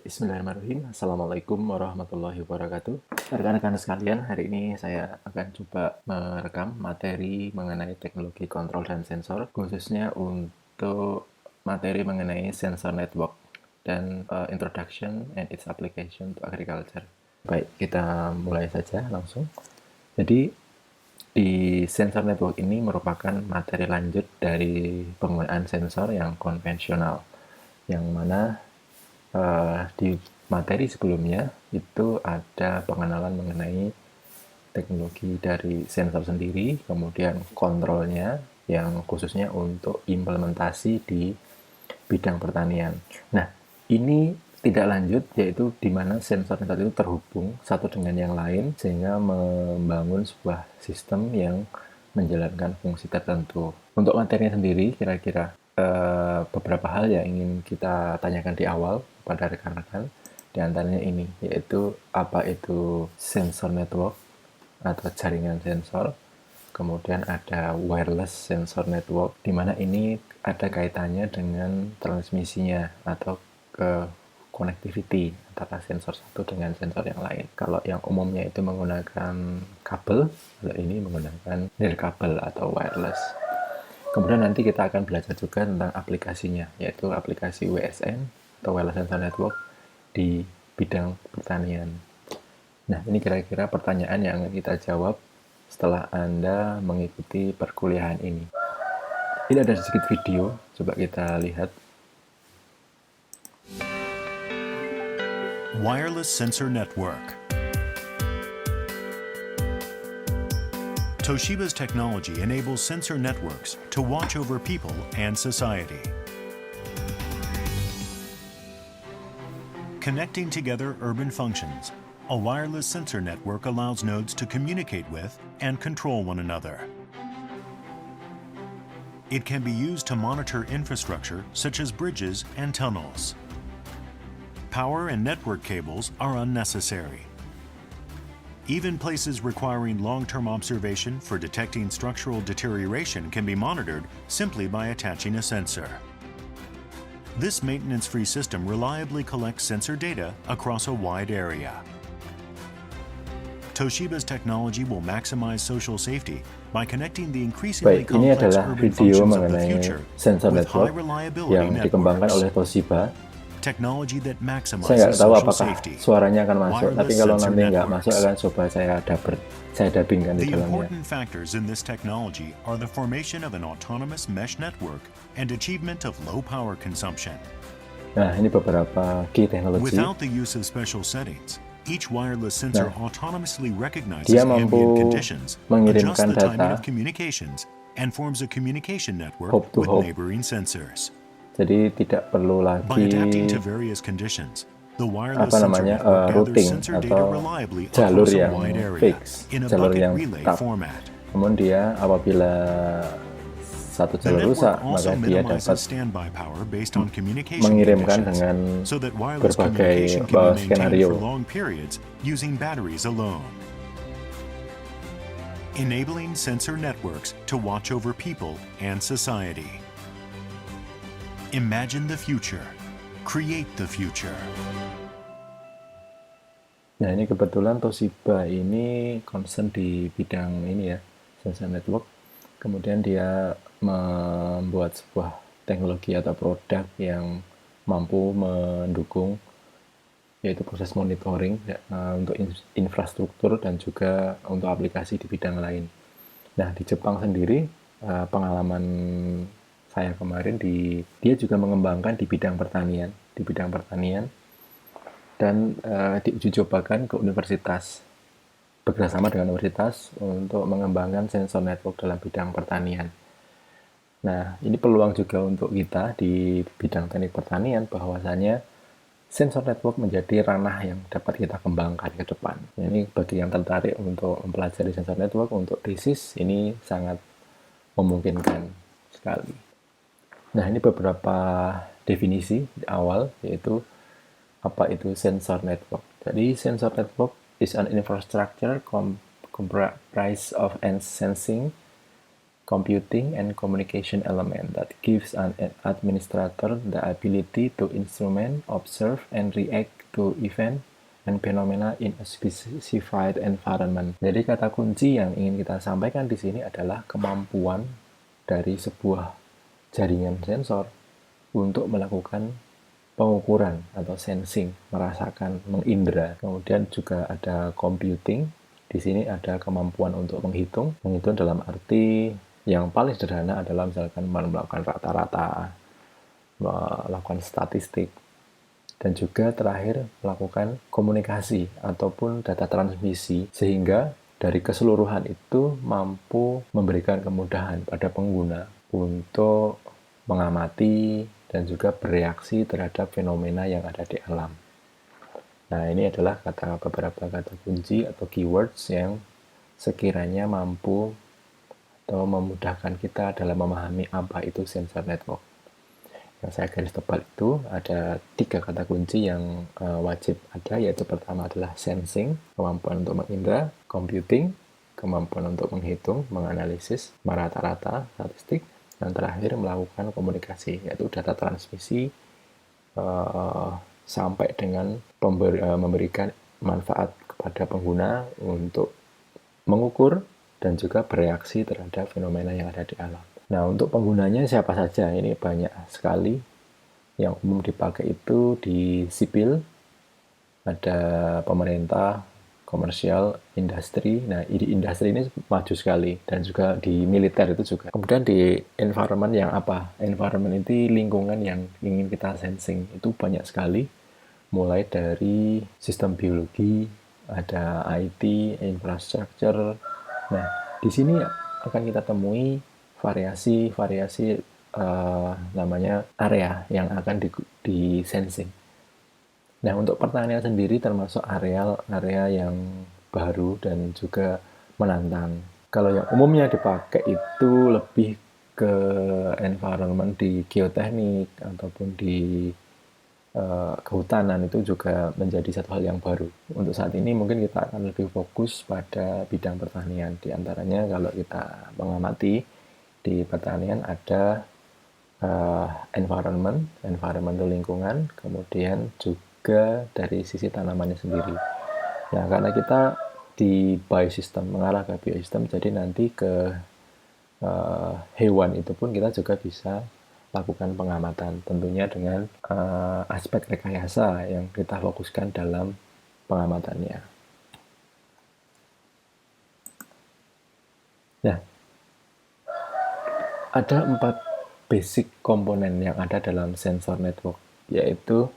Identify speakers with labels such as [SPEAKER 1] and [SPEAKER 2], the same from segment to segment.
[SPEAKER 1] Bismillahirrahmanirrahim. Assalamualaikum warahmatullahi wabarakatuh. Rekan-rekan sekalian, hari ini saya akan coba merekam materi mengenai teknologi kontrol dan sensor, khususnya untuk materi mengenai sensor network dan introduction and its application to agriculture. Baik, kita mulai saja langsung. Jadi, di sensor network ini merupakan materi lanjut dari penggunaan sensor yang konvensional, yang mana di materi sebelumnya itu ada pengenalan mengenai teknologi dari sensor sendiri, kemudian kontrolnya yang khususnya untuk implementasi di bidang pertanian. Nah, ini tidak lanjut, yaitu di mana sensor-sensor itu terhubung satu dengan yang lain sehingga membangun sebuah sistem yang menjalankan fungsi tertentu. Untuk materinya sendiri, kira-kira beberapa hal yang ingin kita tanyakan di awal kepada rekan-rekan, di antaranya ini, yaitu apa itu sensor network atau jaringan sensor. Kemudian ada wireless sensor network, di mana ini ada kaitannya dengan transmisinya atau ke connectivity antara sensor satu dengan sensor yang lain. Kalau yang umumnya itu menggunakan kabel, kalau ini menggunakan nirkabel atau wireless. Kemudian nanti kita akan belajar juga tentang aplikasinya, yaitu aplikasi WSN atau Wireless Sensor Network di bidang pertanian. Nah, ini kira-kira pertanyaan yang akan kita jawab setelah Anda mengikuti perkuliahan ini. Ini ada sedikit video, coba kita lihat.
[SPEAKER 2] Wireless Sensor Network. Toshiba's technology enables sensor networks to watch over people and society. Connecting together urban functions, a wireless sensor network allows nodes to communicate with and control one another. It can be used to monitor infrastructure such as bridges and tunnels. Power and network cables are unnecessary. Even places requiring long-term observation for detecting structural deterioration can be monitored simply by attaching a sensor. This maintenance-free system reliably collects sensor data across a wide area. Toshiba's technology will maximize social safety by connecting the increasingly
[SPEAKER 1] Baik, ini
[SPEAKER 2] complex
[SPEAKER 1] adalah
[SPEAKER 2] urban
[SPEAKER 1] video
[SPEAKER 2] functions of the
[SPEAKER 1] mengenai
[SPEAKER 2] future
[SPEAKER 1] sensor
[SPEAKER 2] with high
[SPEAKER 1] network
[SPEAKER 2] reliability
[SPEAKER 1] yang dikembangkan oleh
[SPEAKER 2] networks.
[SPEAKER 1] Toshiba.
[SPEAKER 2] Technology that
[SPEAKER 1] Saya
[SPEAKER 2] maximizes
[SPEAKER 1] nggak tahu
[SPEAKER 2] social
[SPEAKER 1] apakah
[SPEAKER 2] safety.
[SPEAKER 1] suaranya akan masuk, tapi
[SPEAKER 2] Wireless
[SPEAKER 1] kalau
[SPEAKER 2] sensor
[SPEAKER 1] nanti nggak masuk
[SPEAKER 2] networks.
[SPEAKER 1] akan coba saya dubbingkan di
[SPEAKER 2] The
[SPEAKER 1] dalamnya.
[SPEAKER 2] important factors in this technology are the formation of an autonomous mesh network and achievement of low power consumption.
[SPEAKER 1] Nah, ini beberapa key teknologi.
[SPEAKER 2] Without the use of special settings, each wireless sensor autonomously recognizes
[SPEAKER 1] Dia mampu
[SPEAKER 2] ambient conditions, adjusts
[SPEAKER 1] mengirimkan
[SPEAKER 2] the timing
[SPEAKER 1] data
[SPEAKER 2] of communications, and forms a communication network
[SPEAKER 1] Hop to
[SPEAKER 2] with
[SPEAKER 1] hop.
[SPEAKER 2] neighboring sensors.
[SPEAKER 1] Jadi tidak perlu
[SPEAKER 2] By
[SPEAKER 1] lagi
[SPEAKER 2] adapting to various conditions, the wireless sensor
[SPEAKER 1] namanya,
[SPEAKER 2] network gathers
[SPEAKER 1] routing
[SPEAKER 2] sensor data
[SPEAKER 1] atau
[SPEAKER 2] reliably
[SPEAKER 1] jalur
[SPEAKER 2] across a
[SPEAKER 1] yang
[SPEAKER 2] wide area
[SPEAKER 1] fix,
[SPEAKER 2] in a
[SPEAKER 1] jalur
[SPEAKER 2] bucket
[SPEAKER 1] yang
[SPEAKER 2] relay
[SPEAKER 1] tetap.
[SPEAKER 2] format.
[SPEAKER 1] Namun dia apabila satu
[SPEAKER 2] The
[SPEAKER 1] jalur rusak,
[SPEAKER 2] network also
[SPEAKER 1] maka dia dapat
[SPEAKER 2] minimizes standby power based on communication
[SPEAKER 1] mengirimkan
[SPEAKER 2] conditions,
[SPEAKER 1] dengan
[SPEAKER 2] so that wireless
[SPEAKER 1] berbagai
[SPEAKER 2] communication can be maintained
[SPEAKER 1] skenario.
[SPEAKER 2] for long periods using batteries alone. Enabling sensor networks to watch over people and society. Imagine the future. Create the future.
[SPEAKER 1] Nah, ini kebetulan Toshiba ini concern di bidang ini ya, sensor network. Kemudian dia membuat sebuah teknologi atau produk yang mampu mendukung yaitu proses monitoring untuk infrastruktur dan juga untuk aplikasi di bidang lain. Nah, di Jepang sendiri pengalaman saya kemarin dia juga mengembangkan di bidang pertanian dan diuji cobakan ke universitas, bekerjasama dengan universitas untuk mengembangkan sensor network dalam bidang pertanian. Nah, ini peluang juga untuk kita di bidang teknik pertanian bahwasanya sensor network menjadi ranah yang dapat kita kembangkan ke depan. Ini bagi yang tertarik untuk mempelajari sensor network untuk tesis, ini sangat memungkinkan sekali. Nah, ini beberapa definisi di awal, yaitu apa itu sensor network. Jadi, sensor network is an infrastructure comprised of and sensing computing and communication element that gives an administrator the ability to instrument, observe, and react to event and phenomena in a specified environment. Jadi kata kunci yang ingin kita sampaikan di sini adalah kemampuan dari sebuah jaringan sensor untuk melakukan pengukuran atau sensing, merasakan, mengindra. Kemudian juga ada computing. Di sini ada kemampuan untuk menghitung. Menghitung dalam arti yang paling sederhana adalah misalkan melakukan rata-rata, melakukan statistik, dan juga terakhir melakukan komunikasi ataupun data transmisi, sehingga dari keseluruhan itu mampu memberikan kemudahan pada pengguna untuk mengamati dan juga bereaksi terhadap fenomena yang ada di alam. Nah, ini adalah beberapa kata kunci atau keywords yang sekiranya mampu atau memudahkan kita dalam memahami apa itu sensor network. Yang saya garis tebal itu ada 3 kata kunci yang wajib ada, yaitu pertama adalah sensing, kemampuan untuk mengindra, computing, kemampuan untuk menghitung, menganalisis, merata-rata, statistik, dan terakhir melakukan komunikasi, yaitu data transmisi sampai dengan memberikan manfaat kepada pengguna untuk mengukur dan juga bereaksi terhadap fenomena yang ada di alam. Nah, untuk penggunanya siapa saja? Ini banyak sekali. Yang umum dipakai itu di sipil, ada pemerintah, komersial, industri. Nah, di industri ini maju sekali, dan juga di militer itu juga. Kemudian di environment yang apa? Environment itu lingkungan yang ingin kita sensing. Itu banyak sekali, mulai dari sistem biologi, ada IT, infrastructure. Nah, di sini akan kita temui variasi namanya area yang akan di sensing. Nah, untuk pertanian sendiri termasuk area yang baru dan juga menantang. Kalau yang umumnya dipakai itu lebih ke environment di geoteknik ataupun di kehutanan, itu juga menjadi satu hal yang baru. Untuk saat ini mungkin kita akan lebih fokus pada bidang pertanian. Di antaranya kalau kita mengamati di pertanian ada environmental lingkungan, kemudian juga dari sisi tanamannya sendiri. Nah, karena kita di biosystem, mengarah ke biosystem, jadi nanti ke hewan itu pun kita juga bisa lakukan pengamatan, tentunya dengan aspek rekayasa yang kita fokuskan dalam pengamatannya. Nah, ada 4 basic komponen yang ada dalam sensor network, yaitu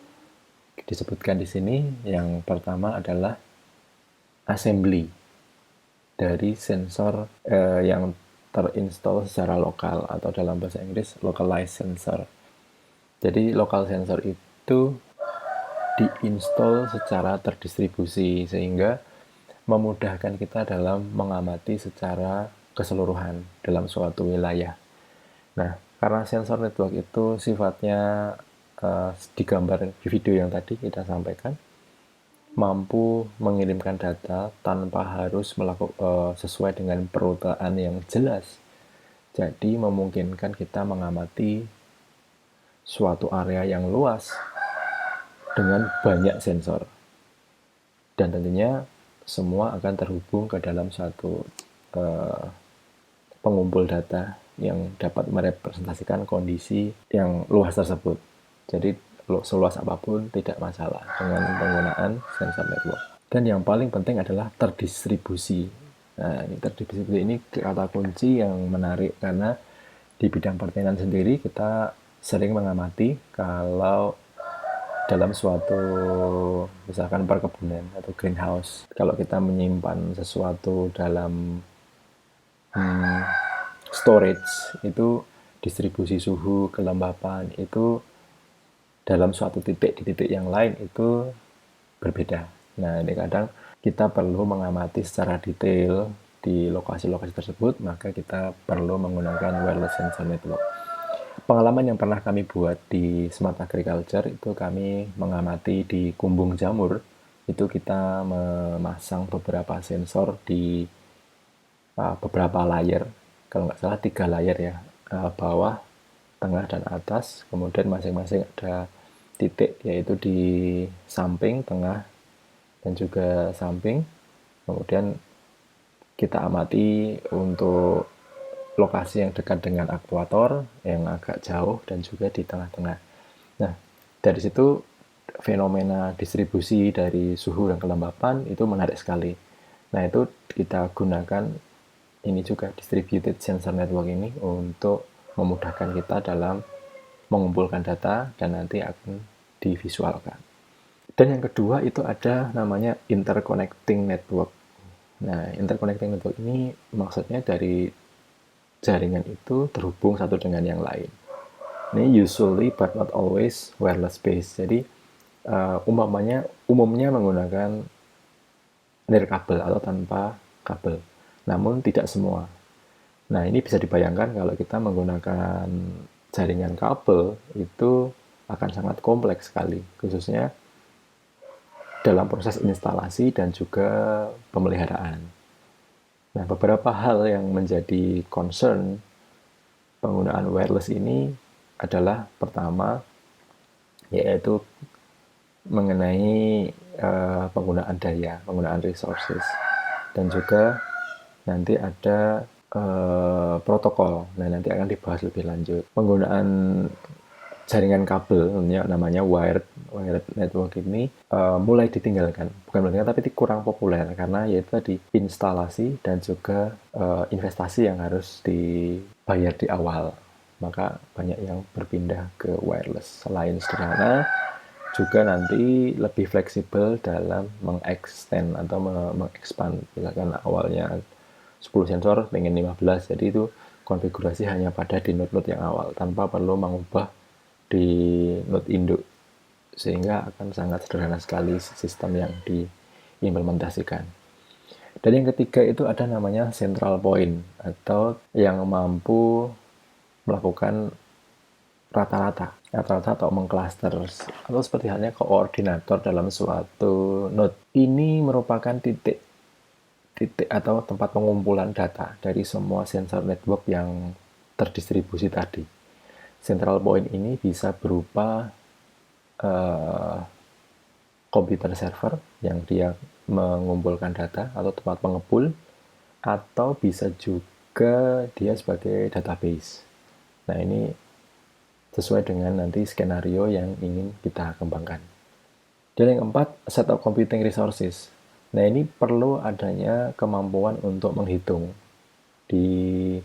[SPEAKER 1] disebutkan di sini. Yang pertama adalah assembly dari sensor yang terinstall secara lokal, atau dalam bahasa Inggris localized sensor. Jadi local sensor itu diinstal secara terdistribusi sehingga memudahkan kita dalam mengamati secara keseluruhan dalam suatu wilayah. Nah, karena sensor network itu sifatnya digambar di video yang tadi kita sampaikan, mampu mengirimkan data tanpa harus melakukan sesuai dengan perutaan yang jelas. Jadi memungkinkan kita mengamati suatu area yang luas dengan banyak sensor. Dan tentunya semua akan terhubung ke dalam satu pengumpul data yang dapat merepresentasikan kondisi yang luas tersebut. Jadi seluas apapun tidak masalah dengan penggunaan sensor network. Dan yang paling penting adalah terdistribusi. Nah, ini terdistribusi ini kata kunci yang menarik, karena di bidang pertanian sendiri kita sering mengamati kalau dalam suatu misalkan perkebunan atau greenhouse, kalau kita menyimpan sesuatu dalam storage, itu distribusi suhu, kelembapan itu dalam suatu titik di titik yang lain itu berbeda. Nah, ini kadang kita perlu mengamati secara detail di lokasi-lokasi tersebut, maka kita perlu menggunakan wireless sensor network. Pengalaman yang pernah kami buat di Smart Agriculture itu kami mengamati di kumbung jamur, itu kita memasang beberapa sensor di beberapa layer. kalau nggak salah 3 layer ya, bawah, tengah, dan atas. Kemudian masing-masing ada titik, yaitu di samping, tengah, dan juga samping. Kemudian kita amati untuk lokasi yang dekat dengan aktuator, yang agak jauh, dan juga di tengah-tengah. Nah, dari situ fenomena distribusi dari suhu dan kelembapan itu menarik sekali. Nah, itu kita gunakan ini juga distributed sensor network ini untuk memudahkan kita dalam mengumpulkan data dan nanti akan divisualkan. Dan yang kedua itu ada namanya interconnecting network. Nah, interconnecting network ini maksudnya dari jaringan itu terhubung satu dengan yang lain. Ini usually but not always wireless based. Jadi umumnya menggunakan nirkabel atau tanpa kabel. Namun tidak semua. Nah, ini bisa dibayangkan kalau kita menggunakan jaringan kabel itu akan sangat kompleks sekali, khususnya dalam proses instalasi dan juga pemeliharaan. Nah, beberapa hal yang menjadi concern penggunaan wireless ini adalah pertama, yaitu mengenai penggunaan daya, penggunaan resources, dan juga nanti ada protokol. Nah, nanti akan dibahas lebih lanjut. Penggunaan jaringan kabel, namanya wired network ini mulai ditinggalkan. Bukan meninggalkan, tapi kurang populer karena yaitu tadi instalasi dan juga investasi yang harus dibayar di awal. Maka banyak yang berpindah ke wireless. Selain sederhana, juga nanti lebih fleksibel dalam mengextend atau mengexpand. Misalkan awalnya 10 sensor pengen 15, jadi itu konfigurasi hanya pada di node-node yang awal tanpa perlu mengubah di node induk, sehingga akan sangat sederhana sekali sistem yang diimplementasikan. Dan yang ketiga itu ada namanya central point atau yang mampu melakukan rata-rata atau mengcluster atau seperti halnya koordinator dalam suatu node. Ini merupakan titik atau tempat pengumpulan data dari semua sensor network yang terdistribusi tadi. Central point ini bisa berupa komputer server yang dia mengumpulkan data atau tempat pengepul, atau bisa juga dia sebagai database. Nah, ini sesuai dengan nanti skenario yang ingin kita kembangkan. Dan yang keempat, set of computing resources. Nah, ini perlu adanya kemampuan untuk menghitung di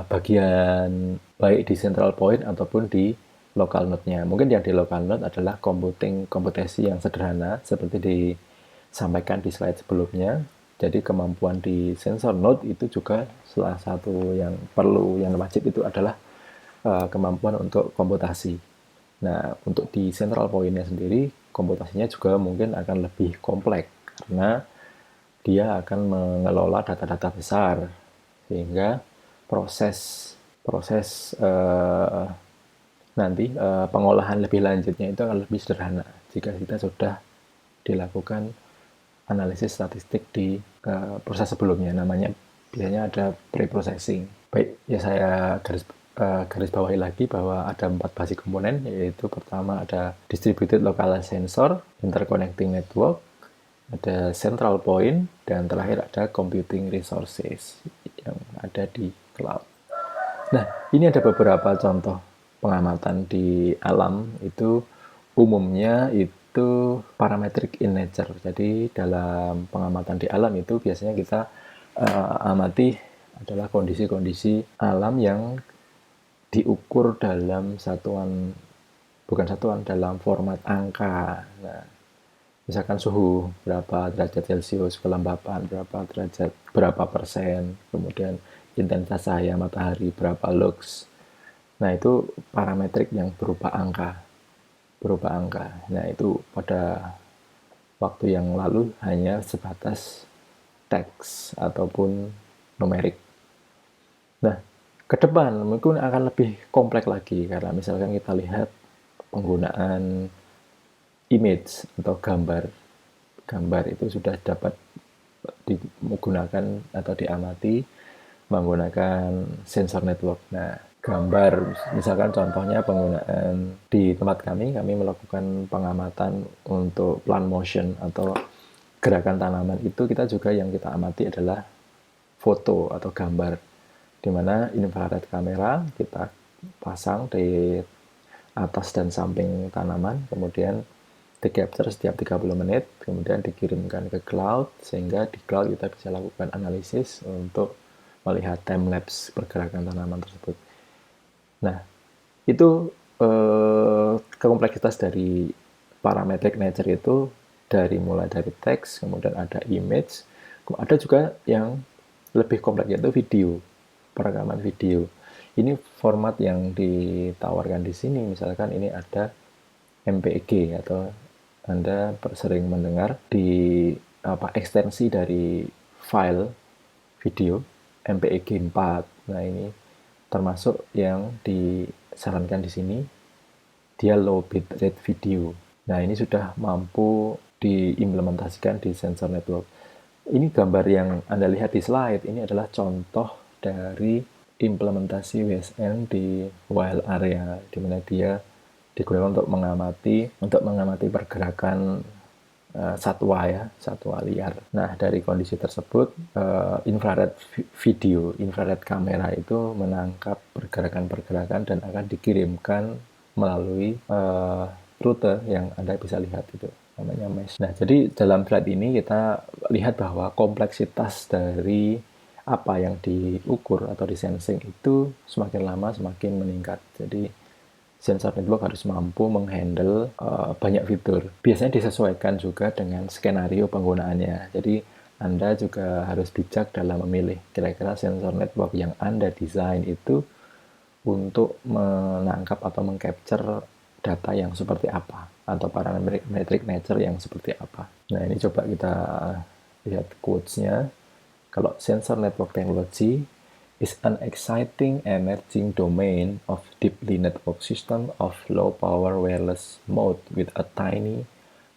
[SPEAKER 1] bagian baik di central point ataupun di local node-nya. Mungkin yang di local node adalah komputasi yang sederhana seperti disampaikan di slide sebelumnya. Jadi kemampuan di sensor node itu juga salah satu yang perlu, yang wajib itu adalah kemampuan untuk komputasi. Nah, untuk di central point-nya sendiri, komputasinya juga mungkin akan lebih kompleks karena dia akan mengelola data-data besar, sehingga proses nanti pengolahan lebih lanjutnya itu akan lebih sederhana jika kita sudah dilakukan analisis statistik di proses sebelumnya. Namanya biasanya ada pre-processing. Baik, ya saya garis bawahi lagi bahwa ada 4 basic komponen, yaitu pertama ada distributed local sensor, interconnecting network, ada central point, dan terakhir ada computing resources yang ada di cloud. Nah, ini ada beberapa contoh pengamatan di alam, itu umumnya itu parametric in nature. Jadi dalam pengamatan di alam itu biasanya kita amati adalah kondisi-kondisi alam yang diukur dalam dalam format angka. Nah, misalkan suhu berapa derajat Celcius, kelembapan berapa persen, kemudian intensitas cahaya matahari berapa lux. Nah, itu parametrik yang berupa angka. Nah, itu pada waktu yang lalu hanya sebatas teks ataupun numerik. Nah, ke depan mungkin akan lebih kompleks lagi, karena misalkan kita lihat penggunaan image atau gambar itu sudah dapat digunakan atau diamati menggunakan sensor network. Nah, gambar misalkan contohnya penggunaan di tempat kami melakukan pengamatan untuk plant motion atau gerakan tanaman, itu kita juga yang kita amati adalah foto atau gambar, di mana infrared kamera kita pasang di atas dan samping tanaman, kemudian di capture setiap 30 menit, kemudian dikirimkan ke cloud, sehingga di cloud kita bisa lakukan analisis untuk melihat time lapse pergerakan tanaman tersebut. Nah, itu kompleksitas dari parametric nature itu mulai dari teks, kemudian ada image, ada juga yang lebih kompleks yaitu video, perekaman video. Ini format yang ditawarkan di sini, misalkan ini ada MPEG atau Anda sering mendengar di ekstensi dari file video MPEG 4. Nah, ini termasuk yang disarankan di sini, dia low bitrate video. Nah, ini sudah mampu diimplementasikan di sensor network. Ini gambar yang Anda lihat di slide, ini adalah contoh dari implementasi WSN di wild area, di mana dia digunakan untuk mengamati pergerakan satwa liar. Nah, dari kondisi tersebut, infrared kamera itu menangkap pergerakan-pergerakan dan akan dikirimkan melalui rute yang Anda bisa lihat, itu namanya mesh. Nah, jadi dalam slide ini kita lihat bahwa kompleksitas dari apa yang diukur atau disensing itu semakin lama semakin meningkat. Jadi sensor network harus mampu menghandle banyak fitur. Biasanya disesuaikan juga dengan skenario penggunaannya. Jadi Anda juga harus bijak dalam memilih kira-kira sensor network yang Anda desain itu untuk menangkap atau mengcapture data yang seperti apa, atau parametric nature yang seperti apa. Nah, ini coba kita lihat quotes-nya. Kalau sensor network technology is an exciting emerging domain of deeply networked system of low power wireless mode with a tiny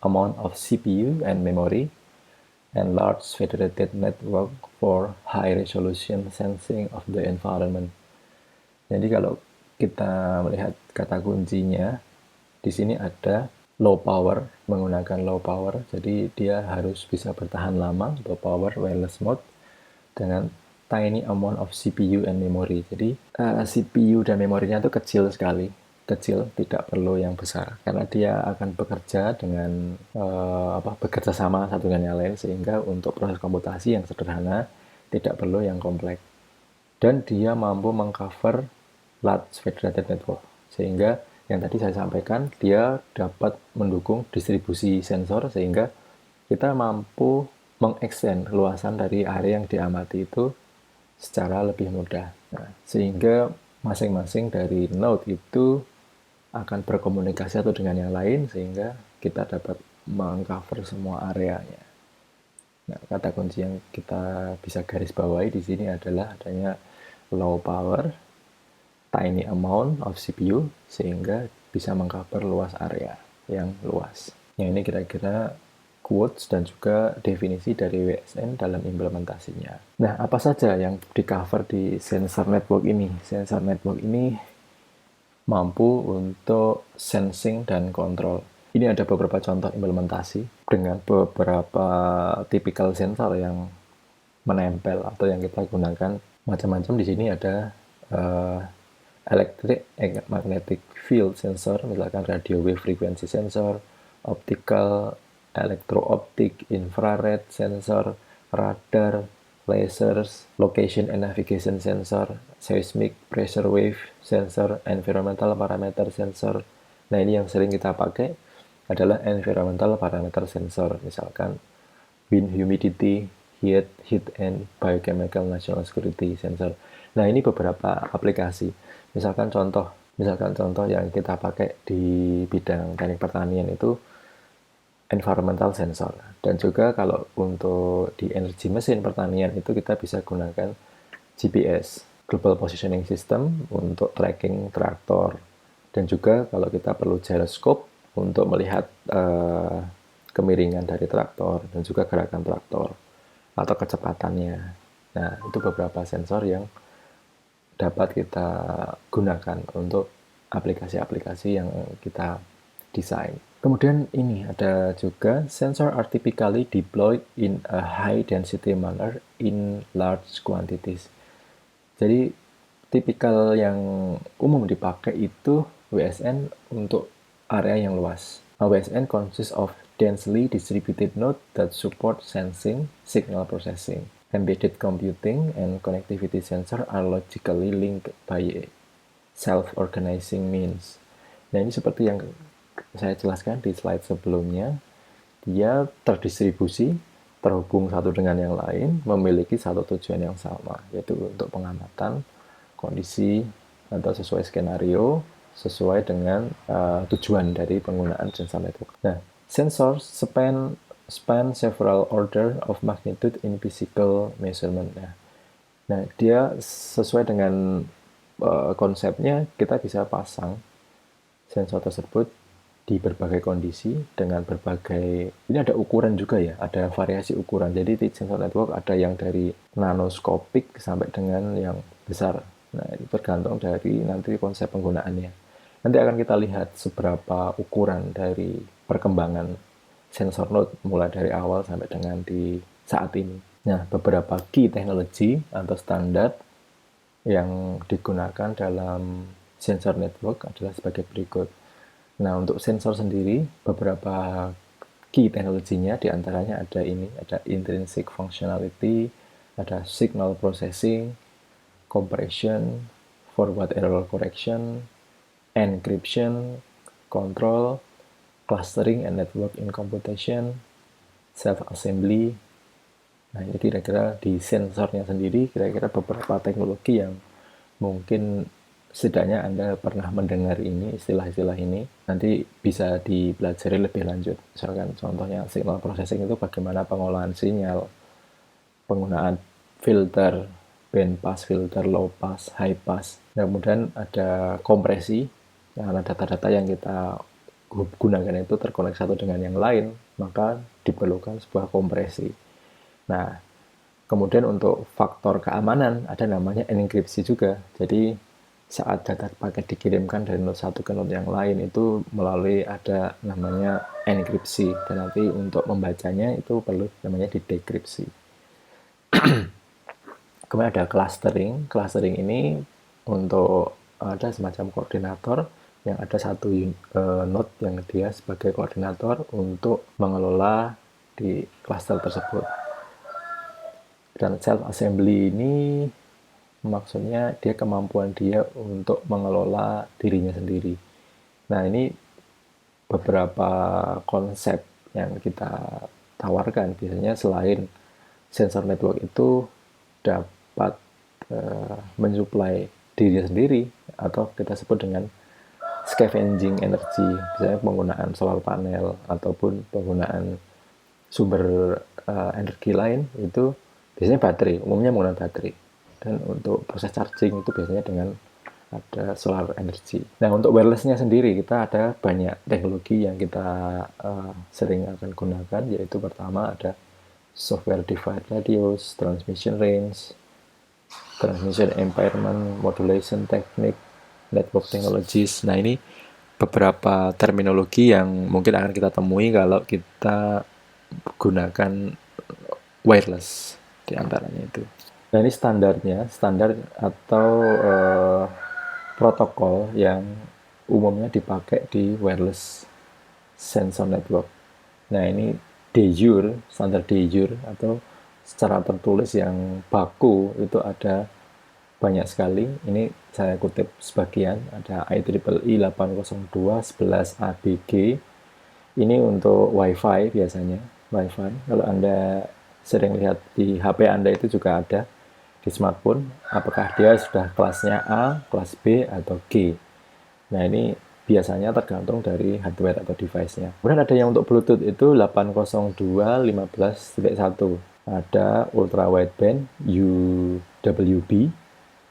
[SPEAKER 1] amount of CPU and memory and large federated network for high resolution sensing of the environment. Jadi kalau kita melihat kata kuncinya, di sini ada low power, menggunakan low power, jadi dia harus bisa bertahan lama, low power wireless mode, dengan tiny amount of CPU and memory. Jadi CPU dan memorinya itu kecil sekali, tidak perlu yang besar, karena dia akan bekerja dengan bekerja sama satu dengan yang lain, sehingga untuk proses komputasi yang sederhana tidak perlu yang kompleks. Dan dia mampu mengcover large federated network, sehingga yang tadi saya sampaikan, dia dapat mendukung distribusi sensor, sehingga kita mampu mengextend luasan dari area yang diamati itu secara lebih mudah. Nah, sehingga masing-masing dari node itu akan berkomunikasi satu dengan yang lain, sehingga kita dapat mengcover semua areanya. Nah, kata kunci yang kita bisa garis bawahi di sini adalah adanya low power, tiny amount of CPU, sehingga bisa mengcover luas area yang luas. Yang ini kira-kira quotes dan juga definisi dari WSN dalam implementasinya. Nah, apa saja yang di-cover di sensor network ini? Sensor network ini mampu untuk sensing dan kontrol. Ini ada beberapa contoh implementasi dengan beberapa tipikal sensor yang menempel atau yang kita gunakan macam-macam. Di sini ada electric magnetic field sensor, misalkan radio wave frequency sensor, optical, electro-optic, infrared sensor, radar, lasers, location and navigation sensor, seismic pressure wave sensor, environmental parameter sensor. Nah, ini yang sering kita pakai adalah environmental parameter sensor, misalkan wind humidity, heat and biochemical national security sensor. Nah, ini beberapa aplikasi. Misalkan contoh yang kita pakai di bidang teknik pertanian itu environmental sensor. Dan juga kalau untuk di energi mesin pertanian itu kita bisa gunakan GPS, Global Positioning System, untuk tracking traktor. Dan juga kalau kita perlu gyroscope untuk melihat kemiringan dari traktor dan juga gerakan traktor atau kecepatannya. Nah, itu beberapa sensor yang dapat kita gunakan untuk aplikasi-aplikasi yang kita desain. Kemudian ini ada juga sensor are typically deployed in a high density manner in large quantities. Jadi tipikal yang umum dipakai itu WSN untuk area yang luas. A WSN consists of densely distributed node that support sensing, signal processing. Embedded computing and connectivity sensor are logically linked by self-organizing means. Nah, ini seperti yang saya jelaskan di slide sebelumnya, dia terdistribusi, terhubung satu dengan yang lain, memiliki satu tujuan yang sama, yaitu untuk pengamatan kondisi atau sesuai skenario, sesuai dengan tujuan dari penggunaan sensor network. Nah, sensor span several order of magnitude in physical measurement. Nah, dia sesuai dengan konsepnya, kita bisa pasang sensor tersebut di berbagai kondisi dengan berbagai, ini ada ukuran juga ya, ada variasi ukuran. Jadi di sensor network ada yang dari nanoskopik sampai dengan yang besar. Nah, itu tergantung dari nanti konsep penggunaannya. Nanti akan kita lihat seberapa ukuran dari perkembangan sensor node mulai dari awal sampai dengan di saat ini. Nah, beberapa key technology atau standar yang digunakan dalam sensor network adalah sebagai berikut. Nah, untuk sensor sendiri, beberapa key teknologinya diantaranya ada ini, ada intrinsic functionality, ada signal processing, compression, forward error correction, encryption, control, clustering and networking computation, self-assembly. Nah, ini kira-kira di sensornya sendiri, kira-kira beberapa teknologi yang mungkin setidaknya Anda pernah mendengar ini, istilah-istilah ini, nanti bisa dipelajari lebih lanjut. Misalkan contohnya signal processing itu bagaimana pengolahan sinyal, penggunaan filter, band pass, filter, low pass, high pass. Nah, kemudian ada kompresi, karena data-data yang kita gunakan itu terkoneksi satu dengan yang lain, maka diperlukan sebuah kompresi. Nah, kemudian untuk faktor keamanan ada namanya enkripsi juga. Jadi saat data paket dikirimkan dari node satu ke node yang lain itu melalui ada namanya enkripsi, dan nanti untuk membacanya itu perlu namanya didekripsi. Kemudian ada clustering. Clustering ini untuk ada semacam koordinator yang ada satu node yang dia sebagai koordinator untuk mengelola di cluster tersebut. Dan self-assembly ini maksudnya dia kemampuan dia untuk mengelola dirinya sendiri. Nah, ini beberapa konsep yang kita tawarkan. Biasanya selain sensor network itu dapat mensuplai diri sendiri, atau kita sebut dengan scavenging energy, misalnya penggunaan solar panel ataupun penggunaan sumber energi lain, itu biasanya baterai, umumnya menggunakan baterai. Dan untuk proses charging itu biasanya dengan ada solar energy. Nah, untuk wirelessnya sendiri kita ada banyak teknologi yang kita sering akan gunakan, yaitu pertama ada software defined radios, transmission range, transmission impairment, modulation technique, network technologies. Nah, ini beberapa terminologi yang mungkin akan kita temui kalau kita gunakan wireless di antaranya itu. Nah, ini standarnya, standar atau protokol yang umumnya dipakai di wireless sensor network. Nah, ini de jure, standar de jure atau secara tertulis yang baku itu ada banyak sekali. Ini saya kutip sebagian, ada IEEE 802.11 ABG. Ini untuk WiFi biasanya, WiFi. Kalau Anda sering lihat di HP Anda itu juga ada di smartphone, apakah dia sudah kelasnya A, kelas B, atau G. Nah, ini biasanya tergantung dari hardware atau device-nya. Kemudian ada yang untuk Bluetooth itu 802.15.1. Ada ultra wideband UWB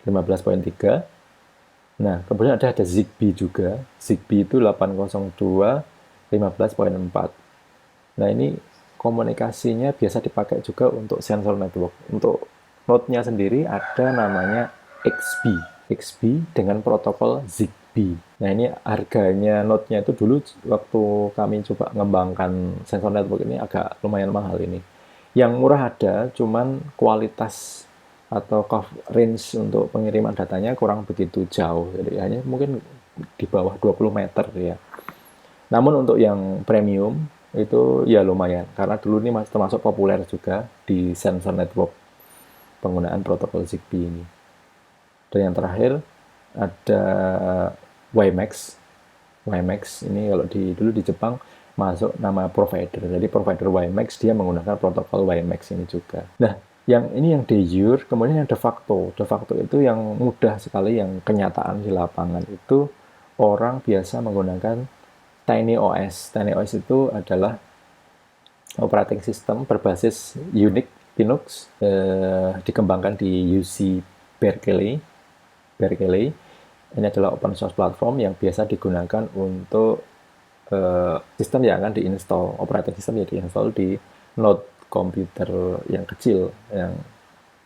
[SPEAKER 1] 15.3. Nah, kemudian ada Zigbee juga. Zigbee itu 802.15.4. Nah, ini komunikasinya biasa dipakai juga untuk sensor network, untuk node-nya sendiri ada namanya XB dengan protokol Zigbee. Nah, ini harganya node-nya itu dulu waktu kami coba ngembangkan sensor network ini agak lumayan mahal ini. Yang murah ada, cuman kualitas atau range untuk pengiriman datanya kurang begitu jauh. Jadi hanya mungkin di bawah 20 meter ya. Namun untuk yang premium itu ya lumayan, karena dulu ini masih termasuk populer juga di sensor network penggunaan protokol Zigbee ini. Dan yang terakhir ada WiMAX. WiMAX ini kalau dulu di Jepang masuk nama provider. Jadi provider WiMAX dia menggunakan protokol WiMAX ini juga. Nah, yang ini yang de jure, kemudian yang de facto. De facto itu yang mudah sekali, yang kenyataan di lapangan itu orang biasa menggunakan TinyOS. TinyOS itu adalah operating system berbasis Unix, Linux, dikembangkan di UC Berkeley. Ini adalah open source platform yang biasa digunakan untuk sistem yang akan diinstal, operating system yang diinstal di node komputer yang kecil, yang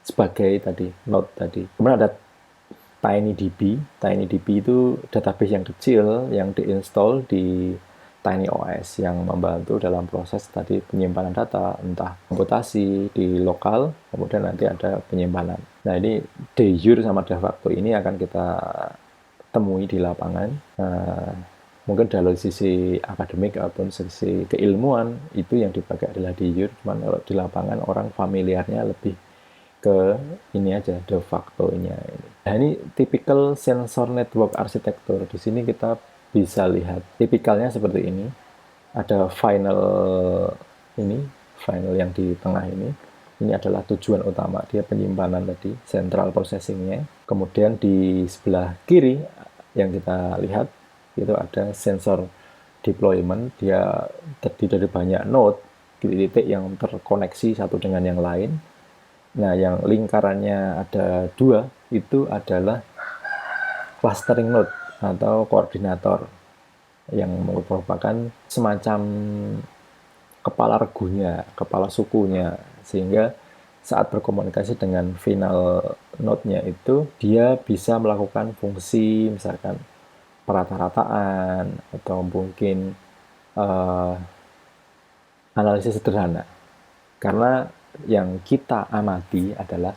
[SPEAKER 1] sebagai tadi node tadi. Kemudian ada TinyDB. TinyDB itu database yang kecil yang diinstal di TinyOS yang membantu dalam proses tadi penyimpanan data, entah komputasi di lokal, kemudian nanti ada penyimpanan. Nah, ini de jure sama de facto ini akan kita temui di lapangan. Mungkin dari sisi akademik ataupun sisi keilmuan itu yang dipakai adalah de jure, cuman kalau di lapangan orang familiarnya lebih ke ini aja, de facto-nya ini. Nah, ini typical sensor network architecture. Di sini kita bisa lihat tipikalnya seperti ini. Ada final yang di tengah ini. Ini adalah tujuan utama, dia penyimpanan tadi, central processing-nya. Kemudian di sebelah kiri yang kita lihat itu ada sensor deployment. Dia terdiri dari banyak node, titik-titik yang terkoneksi satu dengan yang lain. Nah, yang lingkarannya ada dua, itu adalah clustering node atau koordinator yang merupakan semacam kepala regunya, kepala sukunya, sehingga saat berkomunikasi dengan final node-nya itu dia bisa melakukan fungsi misalkan perata-rataan atau mungkin analisis sederhana. Karena yang kita amati adalah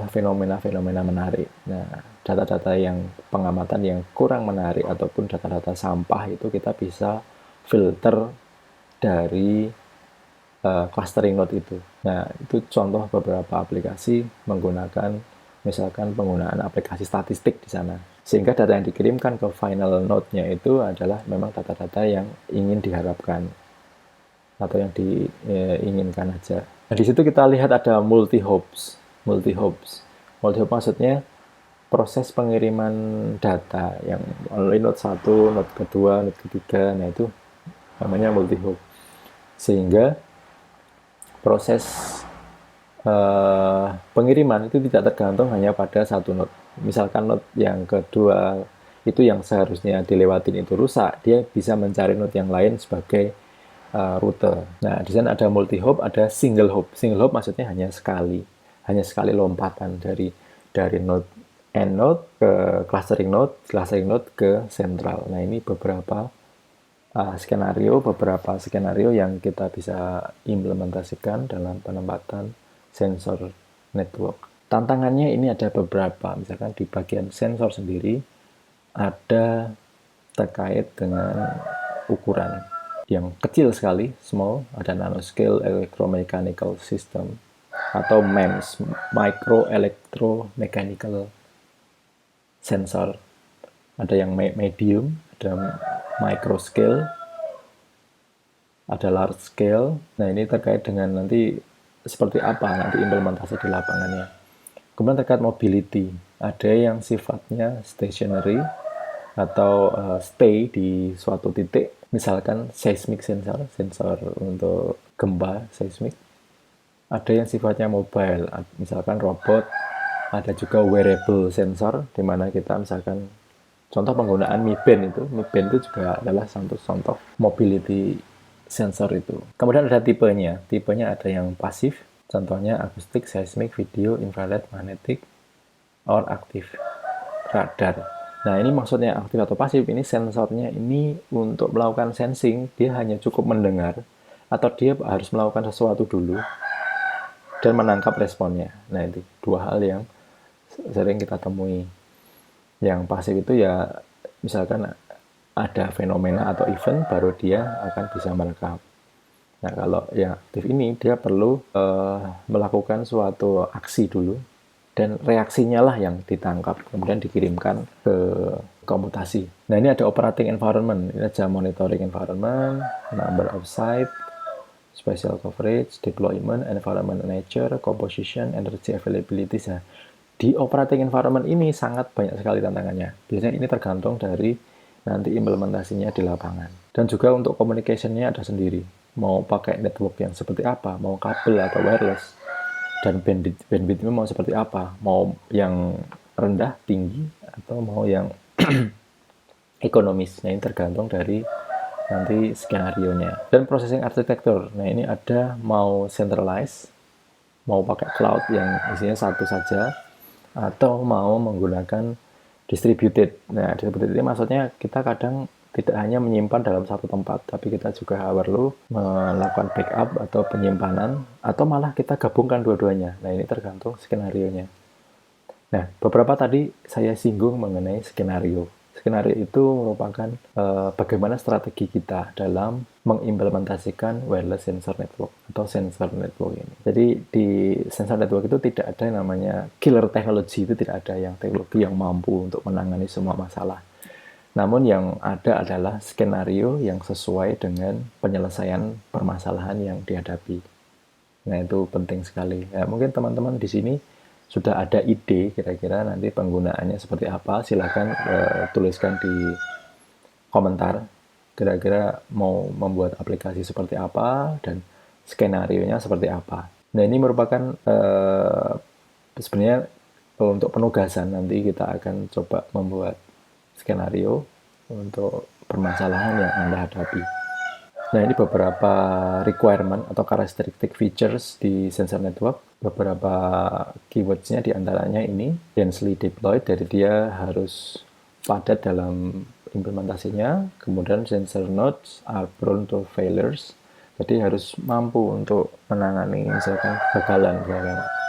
[SPEAKER 1] fenomena-fenomena menarik. Nah, data-data yang pengamatan yang kurang menarik ataupun data-data sampah itu kita bisa filter dari clustering node itu. Nah, itu contoh beberapa aplikasi menggunakan misalkan penggunaan aplikasi statistik di sana. Sehingga data yang dikirimkan ke final node-nya itu adalah memang data-data yang ingin diharapkan atau yang diinginkan aja. Nah, di situ kita lihat ada multi-hops. Multi-hops maksudnya proses pengiriman data yang melalui node 1, node kedua, node ketiga. Nah, itu namanya multi-hop. Sehingga proses pengiriman itu tidak tergantung hanya pada satu node. Misalkan node yang kedua itu yang seharusnya dilewatin itu rusak, dia bisa mencari node yang lain sebagai rute. Nah, di sana ada multi-hop, ada single hop. Single hop maksudnya hanya sekali lompatan dari node end node ke clustering node ke central. Nah, ini beberapa skenario yang kita bisa implementasikan dalam penempatan sensor network. Tantangannya ini ada beberapa, misalkan di bagian sensor sendiri ada terkait dengan ukuran yang kecil sekali, small, ada nanoscale electromechanical system atau MEMS, micro electromechanical sensor. Ada yang medium, ada micro scale, ada large scale. Nah, ini terkait dengan nanti seperti apa nanti implementasi di lapangannya. Kemudian terkait mobility, ada yang sifatnya stationary atau stay di suatu titik. Misalkan seismic sensor untuk gempa seismik. Ada yang sifatnya mobile, misalkan robot. Ada juga wearable sensor, di mana kita misalkan contoh penggunaan Mi Band itu juga adalah contoh mobility sensor itu. Kemudian ada tipenya ada yang pasif, Contohnya acoustic, seismic, video, infrared, magnetic, or aktif radar. Nah, ini maksudnya aktif atau pasif, ini sensornya ini untuk melakukan sensing, dia hanya cukup mendengar, atau dia harus melakukan sesuatu dulu, dan menangkap responnya. Nah, itu dua hal yang sering kita temui. Yang pasif itu ya, misalkan ada fenomena atau event, baru dia akan bisa merekam. Nah, kalau yang aktif ini, dia perlu melakukan suatu aksi dulu, dan reaksinya lah yang ditangkap, kemudian dikirimkan ke komputasi. Nah, ini ada operating environment, ini ada monitoring environment, number of site, spatial coverage, deployment, environment nature, composition, energy availability. Nah, di operating environment ini sangat banyak sekali tantangannya. Biasanya ini tergantung dari nanti implementasinya di lapangan. Dan juga untuk communication-nya ada sendiri. Mau pakai network yang seperti apa, mau kabel atau wireless, dan bandwidth-nya mau seperti apa, mau yang rendah, tinggi, atau mau yang ekonomis. Nah, ini tergantung dari nanti skenario-nya. Dan processing architecture, nah ini ada mau centralized, mau pakai cloud yang isinya satu saja, atau mau menggunakan distributed. Nah, distributed ini maksudnya kita kadang tidak hanya menyimpan dalam satu tempat, tapi kita juga perlu melakukan backup atau penyimpanan, atau malah kita gabungkan dua-duanya. Nah, ini tergantung skenario-nya. Nah, beberapa tadi saya singgung mengenai skenario. Skenario itu merupakan bagaimana strategi kita dalam mengimplementasikan wireless sensor network atau sensor network ini. Jadi di sensor network itu tidak ada yang namanya killer technology, itu tidak ada yang teknologi yang mampu untuk menangani semua masalah. Namun yang ada adalah skenario yang sesuai dengan penyelesaian permasalahan yang dihadapi. Nah, itu penting sekali. Nah, mungkin teman-teman di sini sudah ada ide kira-kira nanti penggunaannya seperti apa, silahkan tuliskan di komentar. Kira-kira mau membuat aplikasi seperti apa dan skenario-nya seperti apa. Nah, ini merupakan sebenarnya untuk penugasan, nanti kita akan coba membuat skenario untuk permasalahan yang Anda hadapi. Nah, ini beberapa requirement atau characteristic features di sensor network. Beberapa keywords-nya diantaranya ini, densely deployed, jadi dia harus padat dalam implementasinya. Kemudian sensor nodes are prone to failures, jadi harus mampu untuk menangani misalkan kegagalan,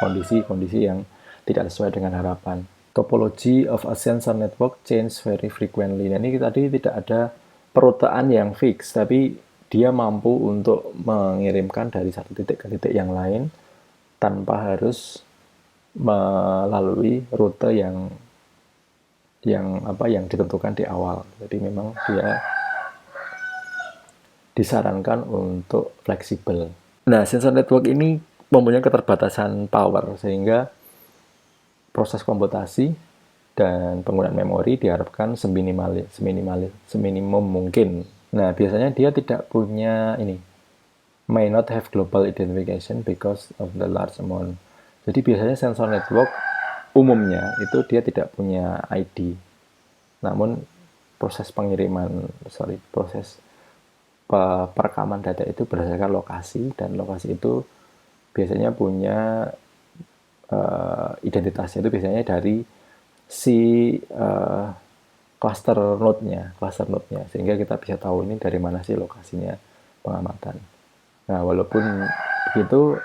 [SPEAKER 1] kondisi-kondisi yang tidak sesuai dengan harapan. Topology of a sensor network change very frequently. Nah, ini tadi tidak ada perutaan yang fix, tapi dia mampu untuk mengirimkan dari satu titik ke titik yang lain tanpa harus melalui rute yang ditentukan di awal. Jadi memang dia disarankan untuk fleksibel. Nah, sensor network ini mempunyai keterbatasan power, sehingga proses komputasi dan penggunaan memori diharapkan seminimum mungkin. Nah, biasanya dia tidak punya may not have global identification because of the large amount. Jadi biasanya sensor network umumnya itu dia tidak punya ID. Namun proses perekaman data itu berdasarkan lokasi, dan lokasi itu biasanya punya identitasnya itu biasanya dari si cluster node-nya, sehingga kita bisa tahu ini dari mana sih lokasinya pengamatan. Nah, walaupun begitu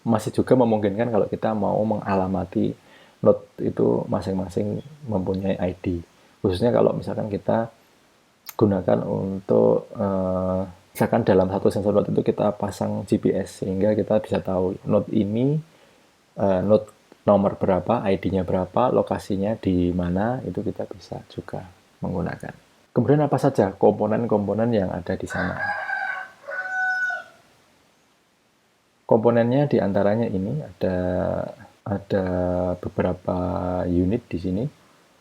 [SPEAKER 1] masih juga memungkinkan kalau kita mau mengalamati node itu masing-masing mempunyai ID. Khususnya kalau misalkan kita gunakan untuk misalkan dalam satu sensor node itu kita pasang GPS, sehingga kita bisa tahu node ini node nomor berapa, ID-nya berapa, lokasinya di mana, itu kita bisa juga menggunakan. Kemudian apa saja komponen-komponen yang ada di sana? Komponennya diantaranya ini ada beberapa unit di sini.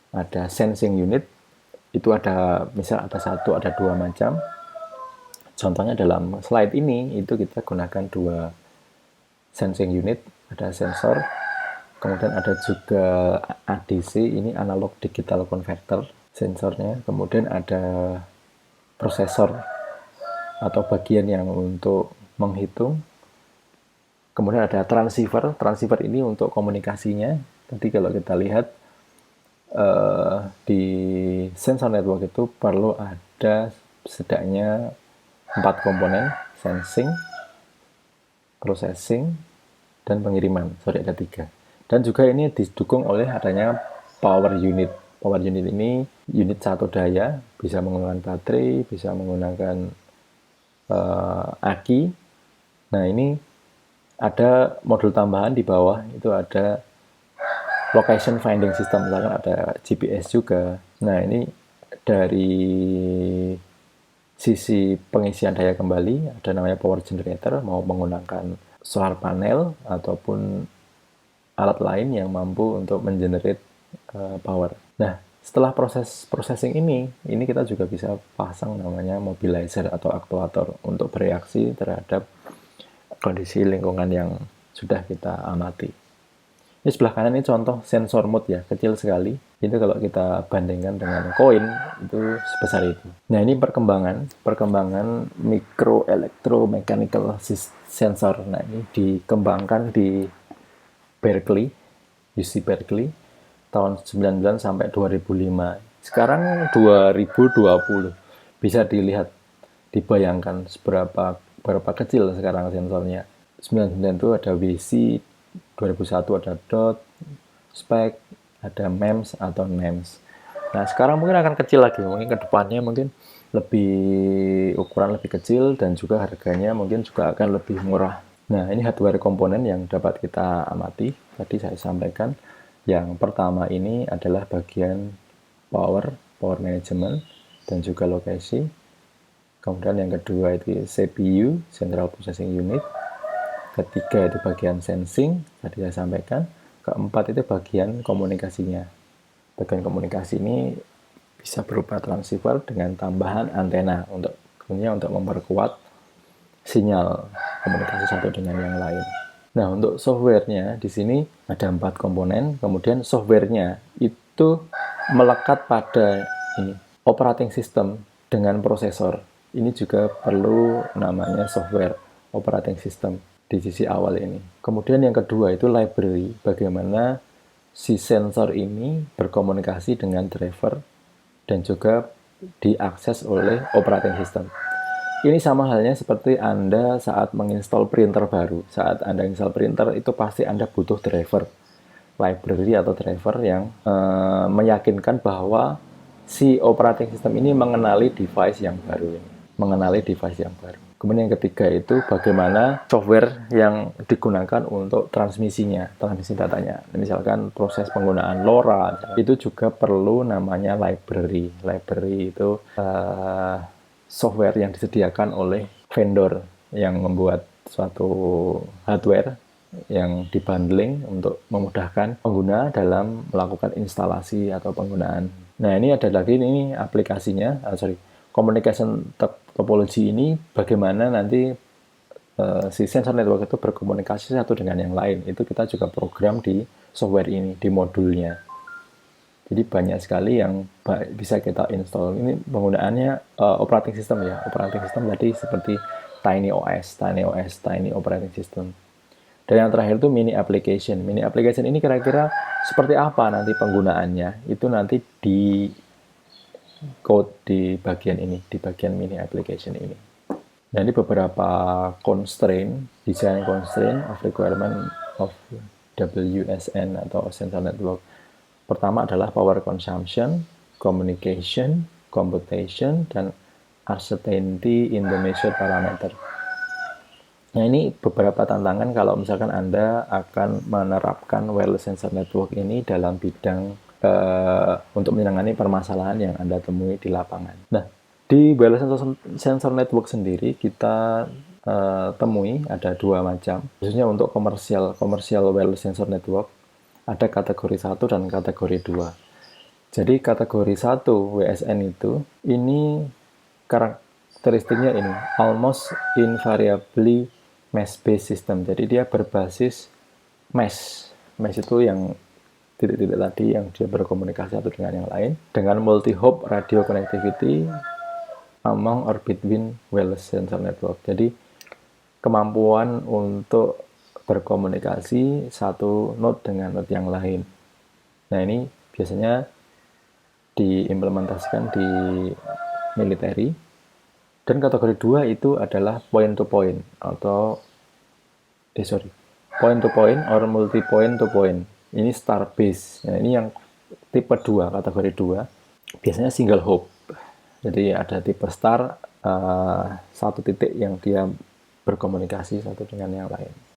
[SPEAKER 1] Ada sensing unit, itu ada misal ada satu, ada dua macam. Contohnya dalam slide ini itu kita gunakan dua sensing unit, ada sensor, kemudian ada juga ADC, ini analog digital converter sensornya, kemudian ada prosesor atau bagian yang untuk menghitung, Kemudian ada transceiver. Transceiver ini untuk komunikasinya. Tadi kalau kita lihat di sensor network itu perlu ada setidaknya 4 komponen: sensing, processing, dan pengiriman. Sorry, ada 3. Dan juga ini didukung oleh adanya power unit. Power unit ini unit satu daya, bisa menggunakan baterai, bisa menggunakan aki. Nah, ini ada modul tambahan di bawah, itu ada location finding system, misalkan ada GPS juga. Nah, ini dari sisi pengisian daya kembali, ada namanya power generator, mau menggunakan solar panel ataupun alat lain yang mampu untuk mengenerate power. Nah, setelah proses processing ini kita juga bisa pasang namanya mobilizer atau aktuator untuk bereaksi terhadap kondisi lingkungan yang sudah kita amati. Ini sebelah kanan ini contoh sensor mode ya, kecil sekali. Itu kalau kita bandingkan dengan koin itu sebesar itu. Nah, ini perkembangan micro electromechanical sensor. Nah, ini dikembangkan di Berkeley, UC Berkeley tahun 99 sampai 2005. Sekarang 2020. Bisa dilihat, dibayangkan berapa kecil sekarang sensornya. 99 itu ada WC, 2001 ada DOT, spek, ada MEMS atau NEMS. Nah, sekarang mungkin akan kecil lagi. Mungkin ke depannya mungkin ukuran lebih kecil dan juga harganya mungkin juga akan lebih murah. Nah, ini hardware komponen yang dapat kita amati. Tadi saya sampaikan. Yang pertama ini adalah bagian power management, dan juga lokasi. Kemudian yang kedua itu CPU, Central Processing Unit. Ketiga itu bagian sensing, tadi saya sampaikan. Keempat itu bagian komunikasinya. Bagian komunikasi ini bisa berupa transceiver dengan tambahan antena untuk memperkuat sinyal komunikasi satu dengan yang lain. Nah, untuk softwarenya di sini ada 4 komponen. Kemudian softwarenya itu melekat pada operating system dengan prosesor. Ini juga perlu namanya software operating system di sisi awal ini. Kemudian yang kedua itu library. Bagaimana si sensor ini berkomunikasi dengan driver dan juga diakses oleh operating system. Ini sama halnya seperti Anda saat menginstal printer baru. Saat Anda install printer, itu pasti Anda butuh driver, library atau driver yang meyakinkan bahwa si operating system ini mengenali device yang baru. Kemudian yang ketiga itu bagaimana software yang digunakan untuk transmisi datanya. Misalkan proses penggunaan LoRa, itu juga perlu namanya library. Library itu software yang disediakan oleh vendor yang membuat suatu hardware yang dibundling untuk memudahkan pengguna dalam melakukan instalasi atau penggunaan. Nah, ini ada lagi ini aplikasinya, communication topology ini bagaimana nanti si sensor network itu berkomunikasi satu dengan yang lain. Itu kita juga program di software ini, di modulnya. Jadi banyak sekali yang bisa kita install. Ini penggunaannya operating system ya. Operating system tadi seperti Tiny operating system. Dan yang terakhir itu mini application. Mini application ini kira-kira seperti apa nanti penggunaannya? Itu nanti di code di bagian ini, di bagian mini application ini. Nah, ini beberapa design constraint of requirement of WSN atau sensor network. Pertama adalah power consumption, communication, computation, dan uncertainty in the measured parameter. Nah, ini beberapa tantangan kalau misalkan Anda akan menerapkan wireless sensor network ini dalam bidang untuk menangani permasalahan yang Anda temui di lapangan. Nah, di wireless sensor network sendiri kita temui ada 2 macam, khususnya untuk komersial wireless sensor network. Ada kategori 1 dan kategori 2. Jadi kategori 1 WSN itu, ini karakteristiknya ini, almost invariably mesh-based system. Jadi dia berbasis mesh. Mesh itu yang titik-titik tadi yang dia berkomunikasi satu dengan yang lain, dengan multi-hop radio connectivity among or between wireless sensor network. Jadi kemampuan untuk berkomunikasi satu node dengan node yang lain. Nah, ini biasanya diimplementasikan di military. Dan kategori 2 itu adalah point to point atau point to point or multi point to point. Ini star base. Nah, ini yang tipe 2, kategori 2. Biasanya single hop. Jadi ada tipe star, satu titik yang dia berkomunikasi satu dengan yang lain.